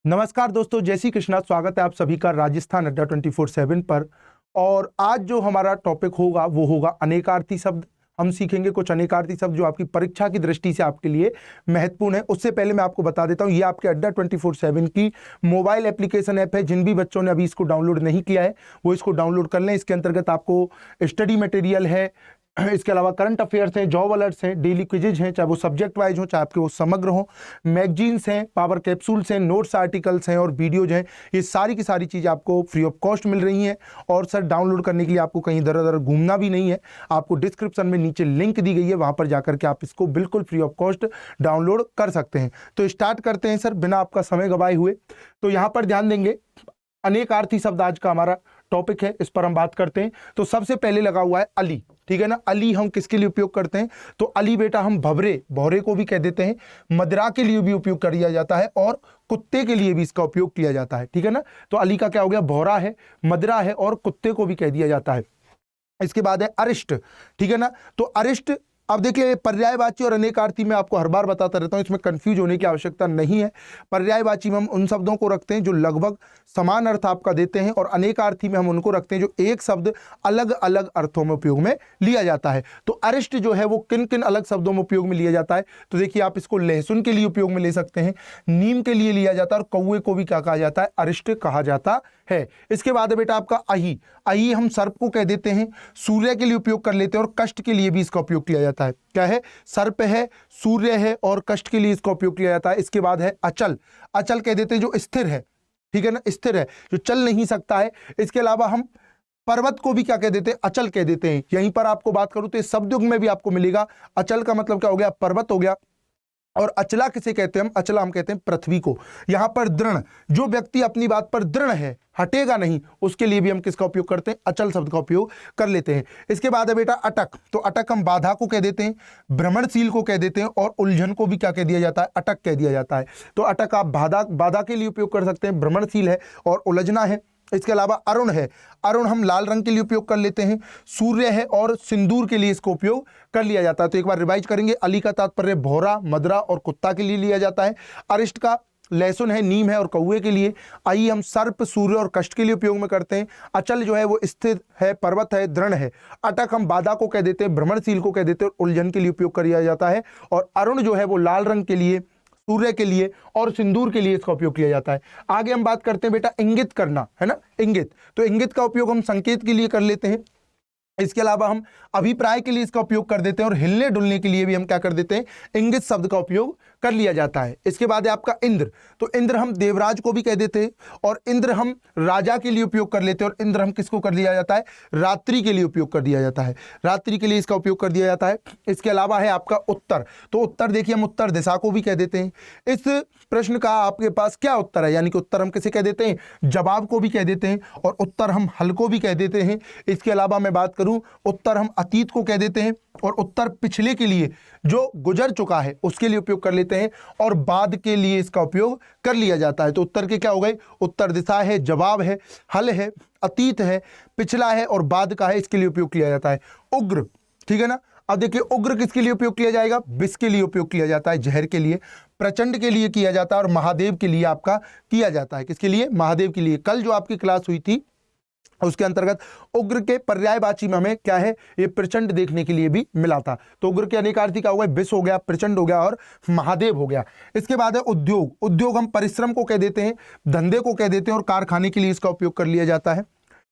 नमस्कार दोस्तों, जय श्री कृष्णा। स्वागत है आप सभी का राजस्थान अड्डा 24/7 पर। और आज जो हमारा टॉपिक होगा वो होगा अनेकार्थी शब्द। हम सीखेंगे कुछ अनेकार्थी शब्द जो आपकी परीक्षा की दृष्टि से आपके लिए महत्वपूर्ण है। उससे पहले मैं आपको बता देता हूँ, ये आपके अड्डा 24/7 की मोबाइल एप्लीकेशन ऐप है। जिन भी बच्चों ने अभी इसको डाउनलोड नहीं किया है वो इसको डाउनलोड कर लें। इसके अंतर्गत आपको स्टडी मटेरियल है, इसके अलावा करंट अफेयर्स हैं, जॉब अलर्ट्स हैं, डेली क्विजेज हैं, चाहे वो सब्जेक्ट वाइज हो चाहे आपके वो समग्र हो, मैगजीन्स हैं, पावर कैप्सूल्स हैं, नोट्स आर्टिकल्स हैं और वीडियोज हैं। ये सारी की सारी चीज़ें आपको फ्री ऑफ कॉस्ट मिल रही हैं। और सर, डाउनलोड करने के लिए आपको कहीं इधर उधर घूमना भी नहीं है। आपको डिस्क्रिप्शन में नीचे लिंक दी गई है, वहाँ पर जाकर के आप इसको बिल्कुल फ्री ऑफ कॉस्ट डाउनलोड कर सकते हैं। तो स्टार्ट करते हैं सर, बिना आपका समय गवाए हुए। तो यहाँ पर ध्यान देंगे, अनेकार्थी शब्द आज का हमारा टॉपिक है, इस पर हम बात करते हैं। तो सबसे पहले लगा हुआ है अली, ठीक है ना। अली हम किसके लिए उपयोग करते हैं? तो अली बेटा हम भवरे, भौरे को भी कह देते हैं, मदिरा के लिए भी उपयोग कर दिया जाता है और कुत्ते के लिए भी इसका उपयोग किया जाता है, ठीक है ना। तो अली का क्या हो गया? भौरा है, मदिरा है और कुत्ते को भी कह दिया जाता है। इसके बाद है अरिष्ट, ठीक है ना। तो अरिष्ट, अब देखिए, पर्यायवाची और अनेकार्थी में आपको हर बार बताता रहता हूं, इसमें कंफ्यूज होने की आवश्यकता नहीं है। पर्यायवाची में हम उन शब्दों को रखते हैं जो लगभग समान अर्थ आपका देते हैं, और अनेकार्थी में हम उनको रखते हैं जो एक शब्द अलग अलग अर्थों में उपयोग में लिया जाता है। तो अरिष्ट जो है वो किन किन अलग शब्दों में उपयोग में लिया जाता है? तो देखिए, आप इसको लहसुन के लिए उपयोग में ले सकते हैं, नीम के लिए लिया जाता है, और कौवे को भी क्या कहा जाता है? अरिष्ट कहा जाता है। इसके बाद है बेटा आपका अही। अही हम सर्प को कह देते हैं, सूर्य के लिए उपयोग कर लेते हैं और कष्ट के लिए भी इसका उपयोग किया जाता है। क्या है? सर्प है, सूर्य है और कष्ट के लिए इसका उपयोग किया जाता है। इसके बाद है अचल। अचल कह देते हैं जो स्थिर है, ठीक है ना, स्थिर है, जो चल नहीं सकता है। इसके अलावा हम पर्वत को भी क्या कह देते हैं? अचल कह देते हैं। यहीं पर आपको बात करूं तो इस शब्दयुग में भी आपको मिलेगा। अचल का मतलब क्या हो गया? पर्वत हो गया। और अचला किसे कहते हैं? हम अचला हम कहते हैं पृथ्वी को। यहां पर दृढ़, जो व्यक्ति अपनी बात पर दृढ़ है, हटेगा नहीं, उसके लिए भी हम किसका उपयोग करते हैं? अचल शब्द का उपयोग कर लेते हैं। इसके बाद है बेटा अटक। तो अटक हम बाधा को कह देते हैं, भ्रमणशील को कह देते हैं और उलझन को भी क्या कह दिया जाता है? अटक कह दिया जाता है। तो अटक आप बाधा के लिए उपयोग कर सकते हैं, भ्रमणशील है और उलझना है। इसके अलावा अरुण है। अरुण हम लाल रंग के लिए उपयोग कर लेते हैं, सूर्य है और सिंदूर के लिए इसको उपयोग कर लिया जाता है। तो एक बार रिवाइज करेंगे। अली का तात्पर्य भौरा, मदरा और कुत्ता के लिए लिया जाता है। अरिष्ट का लहसुन है, नीम है और कौवे के लिए। आई हम सर्प, सूर्य और कष्ट के लिए उपयोग में करते हैं। अचल जो है वो स्थिर है, पर्वत है, दृढ़ है। अटक हम बाधा को कह देते हैं, भ्रमणशील को कह देते हैं और उलझन के लिए उपयोग किया जाता है। और अरुण जो है वो लाल रंग के लिए, सूर्य के लिए और सिंदूर के लिए इसका उपयोग किया जाता है। आगे हम बात करते हैं बेटा इंगित करना, है ना, इंगित। तो इंगित का उपयोग हम संकेत के लिए कर लेते हैं। इसके अलावा हम अभिप्राय के लिए इसका उपयोग कर देते हैं और हिलने डुलने के लिए भी हम क्या कर देते हैं? इंगित शब्द का उपयोग कर लिया जाता है। इसके बाद है आपका इंद्र। तो इंद्र हम देवराज को भी कह देते हैं और इंद्र हम राजा के लिए उपयोग कर लेते हैं। और इंद्र हम किसको कर दिया जाता है? रात्रि के लिए उपयोग कर दिया जाता है, रात्रि के लिए इसका उपयोग कर दिया जाता है। इसके अलावा है आपका उत्तर। तो उत्तर देखिए, हम उत्तर दिशा को भी कह देते हैं। इस प्रश्न का आपके पास क्या उत्तर है? यानी कि उत्तर हम किसे कह देते हैं? जवाब को भी कह देते हैं और उत्तर हम हल को भी कह देते हैं। इसके अलावा मैं बात करूं, उत्तर हम अतीत को कह देते हैं और उत्तर पिछले के लिए, जो गुजर चुका है, उसके लिए उपयोग कर लेते हैं और बाद के लिए इसका उपयोग कर लिया जाता है। तो उत्तर के क्या हो गए? उत्तर दिशा है, जवाब है, हल है, अतीत है, पिछला है और बाद का है, इसके लिए उपयोग किया जाता है। उग्र, ठीक है ना। अब देखिए, उग्र किसके लिए उपयोग किया जाएगा? विष के लिए उपयोग किया जाता है, जहर के लिए। प्रचंड के लिए किया जाता है और महादेव के लिए आपका किया जाता है। किसके लिए? महादेव के लिए। कल जो आपकी क्लास हुई थी उसके अंतर्गत उग्र के पर्यायवाची में हमें क्या है? ये प्रचंड देखने के लिए भी मिला था। तो उग्र के अनेकार्थी का हो गया? विष हो गया, प्रचंड हो गया और महादेव हो गया। इसके बाद है उद्योग। उद्योग हम परिश्रम को कह देते हैं, धंधे को कह देते हैं और कारखाने के लिए इसका उपयोग कर लिया जाता है।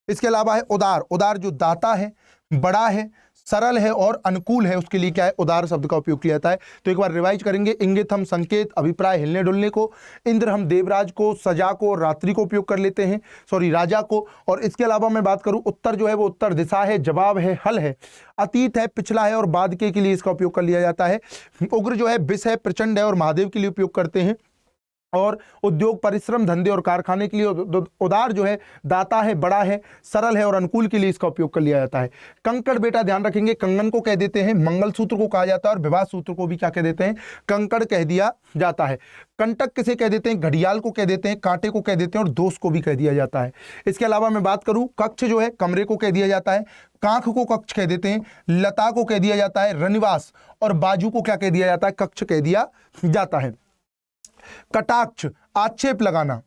इसके अलावा है उदार। उदार जो दाता है, बड़ा है, सरल है और अनुकूल है, उसके लिए क्या है? उदार शब्द का उपयोग किया जाता है। तो एक बार रिवाइज करेंगे। इंगित हम संकेत, अभिप्राय, हिलने डुलने को। इंद्र हम देवराज को, सजा को और रात्रि को उपयोग कर लेते हैं, सॉरी राजा को। और इसके अलावा मैं बात करूं, उत्तर जो है वो उत्तर दिशा है, जवाब है, हल है, अतीत है, पिछला है और बाद के लिए इसका उपयोग कर लिया जाता है। उग्र जो है विष है, प्रचंड है और महादेव के लिए उपयोग करते हैं। और उद्योग, परिश्रम, धंधे और कारखाने के लिए। उदार जो है दाता है, बड़ा है, सरल है और अनुकूल के लिए इसका उपयोग कर लिया जाता है। कंकड़ बेटा ध्यान रखेंगे, कंगन को कह देते हैं, मंगलसूत्र को कहा जाता है और विवाह सूत्र को भी क्या कह देते हैं? कंकड़ कह दिया जाता है। कंटक किसे कह देते हैं? घड़ियाल को कह देते हैं, कांटे को कह देते हैं और दोष को भी कह दिया जाता है। इसके अलावा मैं बात करूं, कक्ष जो है कमरे को कह दिया जाता है, कांख को कक्ष कह देते हैं, लता को कह दिया जाता है रनिवास और बाजू को क्या कह दिया जाता है? कक्ष कह दिया जाता है। कटाक्ष, आक्षेप लगाना।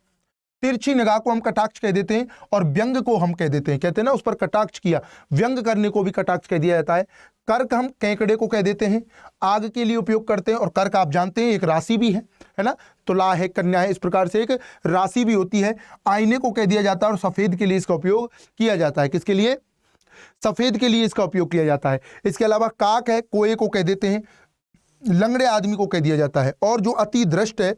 तिरछी निगाह को हम कटाक्ष कह देते हैं और व्यंग को हम कह देते हैं, कहते हैं ना उस पर कटाक्ष किया, व्यंग करने को भी कटाक्ष कह दिया जाता है। कर्क हम केकड़े को कह देते हैं, आग के लिए उपयोग करते हैं। और कर्क आप जानते हैं एक राशि भी है ना, तुला है, कन्या है, इस प्रकार से एक राशि भी होती है। आईने को कह दिया जाता है और सफेद के लिए इसका उपयोग किया जाता है। किसके लिए? सफेद के लिए इसका उपयोग किया जाता है। इसके अलावा काक है, कोए को कह देते हैं, लंगड़े आदमी को कह दिया जाता है, और जो अति दृष्ट है,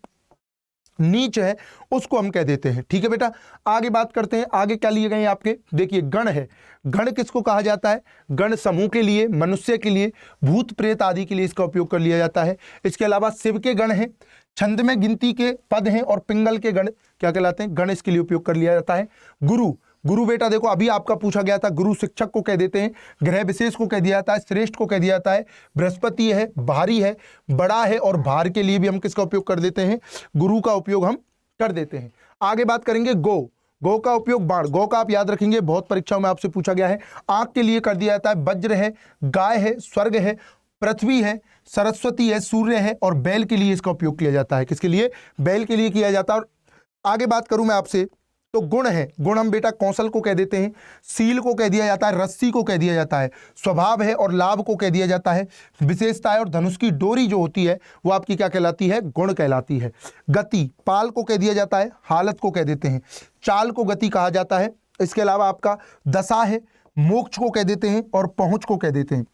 नीच है, उसको हम कह देते हैं। ठीक है बेटा, आगे बात करते हैं। आगे क्या लिए गए हैं आपके, देखिए गण है। गण किसको कहा जाता है? गण समूह के लिए, मनुष्य के लिए, भूत प्रेत आदि के लिए इसका उपयोग कर लिया जाता है। इसके अलावा शिव के गण हैं, छंद में गिनती के पद हैं, और पिंगल के गण क्या कहलाते हैं? गण, इसके लिए उपयोग कर लिया जाता है। गुरु, गुरु बेटा देखो अभी आपका पूछा गया था, गुरु शिक्षक को कह देते हैं, ग्रह विशेष को कह दिया जाता है, श्रेष्ठ को कह दिया जाता है, बृहस्पति है, भारी है, बड़ा है, और भार के लिए भी हम किसका उपयोग कर देते हैं? गुरु का उपयोग हम कर देते हैं। आगे बात करेंगे गो। गो का उपयोग बाण, गो का आप याद रखेंगे, बहुत परीक्षाओं में आपसे पूछा गया है। आंख के लिए कर दिया जाता है। वज्र है, गाय है, स्वर्ग है, पृथ्वी है, सरस्वती है, सूर्य है, और बैल के लिए इसका उपयोग किया जाता है। किसके लिए? बैल के लिए किया जाता है। और आगे बात करूं मैं आपसे तो गुण है, गुण हम बेटा कौशल को कह देते हैं, सील को कह दिया जाता है, रस्सी को कह दिया जाता है, स्वभाव है और लाभ को कह दिया जाता है, विशेषता है, और धनुष की डोरी जो होती है वो आपकी क्या कहलाती है? गुण कहलाती है। गति, पाल को कह दिया जाता है, हालत को कह देते हैं, चाल को गति कहा जाता है। इसके अलावा आपका दशा है, मोक्ष को कह देते हैं, और पहुंच को कह देते हैं।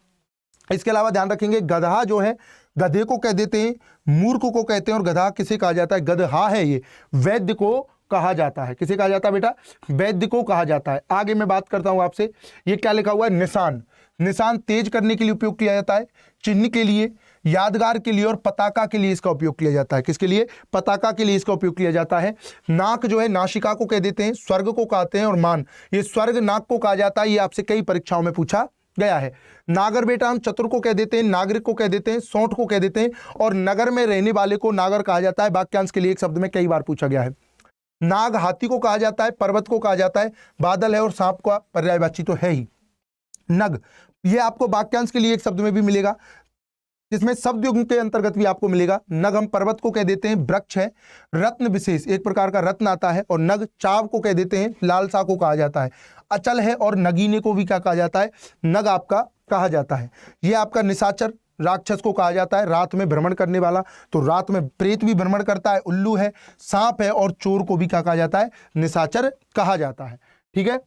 इसके अलावा ध्यान रखेंगे गधा जो है, गधे को कह देते हैं, मूर्ख को कहते हैं, और गधा किसे कहा जाता है? गधा है ये, वैद्य को कहा जाता है। किसे कहा जाता है बेटा? वैद्य को कहा जाता है। आगे मैं बात करता हूं आपसे, ये क्या लिखा हुआ है? निशान। निशान तेज करने के लिए उपयोग किया जाता है, चिन्ह के लिए, यादगार के लिए, और पताका के लिए इसका उपयोग किया जाता है। किसके लिए? पताका के लिए इसका उपयोग किया जाता है। नाक जो है, नासिका को कह देते हैं, स्वर्ग को कहते हैं, और मान, ये स्वर्ग नाक को कहा जाता है। ये आपसे कई परीक्षाओं में पूछा गया है। नागर बेटा हम चतुर को कह देते हैं, नागरिक को कह देते हैं, सोंठ को कह देते हैं, और नगर में रहने वाले को नागर कहा जाता है। वाक्यांश के लिए एक शब्द में कई बार पूछा गया है। नाग हाथी को कहा जाता है, पर्वत को कहा जाता है, बादल है, और सांप का पर्यायवाची तो है ही। नग, ये आपको वाक्यांश के लिए एक शब्द में भी मिलेगा, जिसमें शब्द युग्म के अंतर्गत भी आपको मिलेगा। नग हम पर्वत को कह देते हैं, वृक्ष है, रत्न विशेष, एक प्रकार का रत्न आता है, और नग चाव को कह देते हैं, लालसा को कहा जाता है। अचल है, और नगीने को भी क्या कहा जाता है? नग आपका कहा जाता है। ये आपका निशाचर, राक्षस को कहा जाता है, रात में भ्रमण करने वाला, तो रात में प्रेत भी भ्रमण करता है। उल्लू है, सांप है, और चोर को भी क्या कहा जाता है? निशाचर कहा जाता है। ठीक है,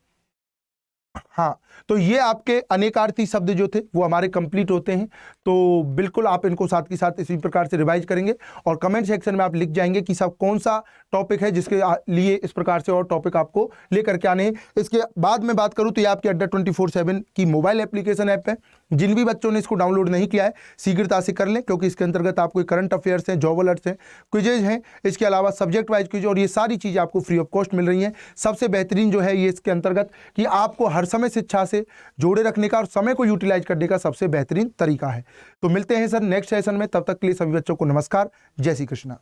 हाँ, तो ये आपके अनेकार्थी शब्द जो थे वो हमारे कंप्लीट होते हैं। तो बिल्कुल आप इनको साथ के साथ इसी प्रकार से रिवाइज करेंगे, और कमेंट सेक्शन में आप लिख जाएंगे कि सब कौन सा टॉपिक है जिसके लिए इस प्रकार से और टॉपिक आपको लेकर के आने हैं। इसके बाद में बात करूं तो ये आपके अड्डा 24/7 की मोबाइल एप्लीकेशन ऐप है। जिन भी बच्चों ने इसको डाउनलोड नहीं किया है शीघ्रता से कर लें, क्योंकि इसके अंतर्गत आपको करंट अफेयर्स हैं, जॉब अलर्ट्स हैं, क्विजेज हैं, इसके अलावा सब्जेक्ट वाइज क्विज, और ये सारी चीज़ें आपको फ्री ऑफ कॉस्ट मिल रही हैं। सबसे बेहतरीन जो है ये इसके अंतर्गत कि आपको हर समय शिक्षा से जोड़े रखने का और समय को यूटिलाइज करने का सबसे बेहतरीन तरीका है। तो मिलते हैं सर नेक्स्ट सेशन में, तब तक के लिए सभी बच्चों को नमस्कार, जय श्री कृष्णा।